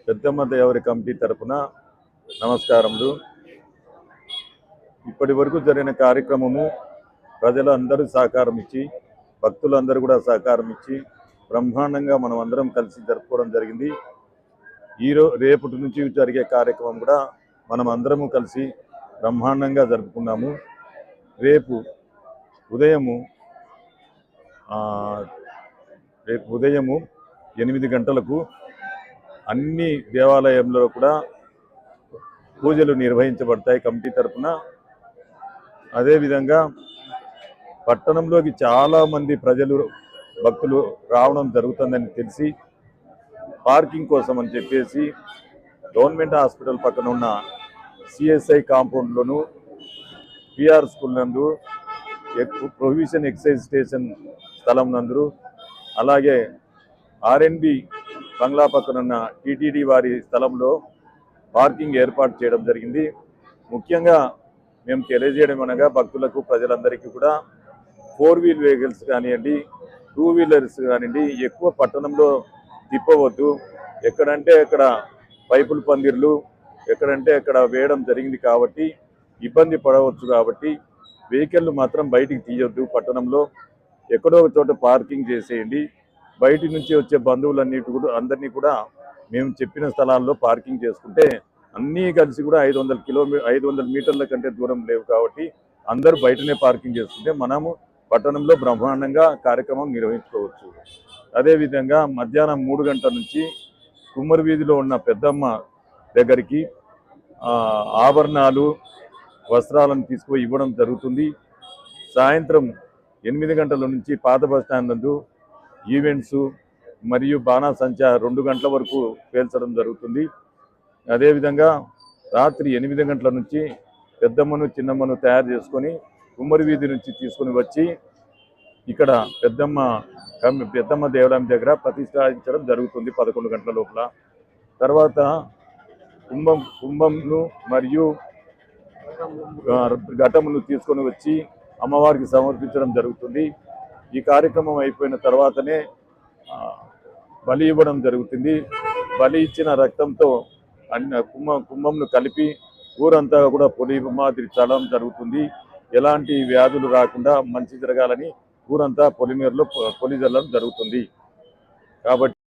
పెద్దమ్మ దేవరి కమిటీ తరపున నమస్కారములు. ఇప్పటి వరకు జరిగిన కార్యక్రమము ప్రజలందరూ సహకారం ఇచ్చి, భక్తులందరూ కూడా సహకారం ఇచ్చి బ్రహ్మాండంగా మనం అందరం కలిసి జరుపుకోవడం జరిగింది. రేపటి నుంచి జరిగే కార్యక్రమం కూడా మనం అందరము కలిసి బ్రహ్మాండంగా జరుపుకున్నాము. రేపు ఉదయము 8 గంటలకు అన్ని దేవాలయంలో కూడా పూజలు నిర్వహించబడతాయి కమిటీ తరపున. అదేవిధంగా పట్టణంలోకి చాలామంది భక్తులు రావడం జరుగుతుందని తెలిసి పార్కింగ్ కోసం అని చెప్పేసి గవర్నమెంట్ హాస్పిటల్ పక్కన ఉన్న సిఎస్ఐ కాంపౌండ్లోను, పిఆర్ స్కూల్ నందు, ప్రొవిజన్ ఎక్సైజ్ స్టేషన్ స్థలం నందు, అలాగే ఆర్ఎన్బి బంగ్లా పక్కన ఉన్న టీటీడీ వారి స్థలంలో పార్కింగ్ ఏర్పాటు చేయడం జరిగింది. ముఖ్యంగా మేము తెలియజేయడం అనగా భక్తులకు, ప్రజలందరికీ కూడా 4 వీల్ వెహికల్స్ కానివ్వండి, 2 వీలర్స్ కానివ్వండి ఎక్కువ పట్టణంలో తిప్పవద్దు. ఎక్కడంటే అక్కడ పైపుల పందిర్లు ఎక్కడంటే అక్కడ వేయడం జరిగింది కాబట్టి ఇబ్బంది పడవచ్చు. కాబట్టి వెహికల్ మాత్రం బయటికి తీయొద్దు. పట్టణంలో ఎక్కడో ఒక చోట పార్కింగ్ చేసేయండి. బయటి నుంచి వచ్చే అందరినీ కూడా మేము చెప్పిన స్థలాల్లో పార్కింగ్ చేసుకుంటే అన్నీ కలిసి కూడా 500 మీటర్ల కంటే దూరం లేవు కాబట్టి అందరూ బయటనే పార్కింగ్ చేసుకుంటే మనము పట్టణంలో బ్రహ్మాండంగా కార్యక్రమం నిర్వహించుకోవచ్చు. అదేవిధంగా మధ్యాహ్నం 3 గంటల నుంచి కుమ్మరి వీధిలో ఉన్న పెద్దమ్మ దగ్గరికి ఆభరణాలు, వస్త్రాలను తీసుకుపోయి ఇవ్వడం జరుగుతుంది. సాయంత్రం 8 గంటల నుంచి పాత బస్టాండ్ నందు ఈవెంట్స్ మరియు బాణాసంచా 2 గంటల వరకు పేల్చడం జరుగుతుంది. అదేవిధంగా రాత్రి 8 గంటల నుంచి పెద్దమ్మను, చిన్నమ్మను తయారు చేసుకొని కుమ్మరి వీధి నుంచి తీసుకొని వచ్చి ఇక్కడ పెద్దమ్మ దేవాలయం దగ్గర ప్రతిష్ఠించడం జరుగుతుంది 11 గంటల లోపల. తర్వాత కుంభంను మరియు ఘటమును తీసుకొని వచ్చి అమ్మవారికి సమర్పించడం జరుగుతుంది. ఈ కార్యక్రమం అయిపోయిన తర్వాతనే బలి ఇవ్వడం జరుగుతుంది. బలి ఇచ్చిన రక్తంతో కుంభంను కలిపి ఊరంతా కూడా పొలి మాదిరి చల్లడం జరుగుతుంది. ఎలాంటి వ్యాధులు రాకుండా మంచి జరగాలని ఊరంతా పొలిమేరలో పొలి చల్లడం జరుగుతుంది. కాబట్టి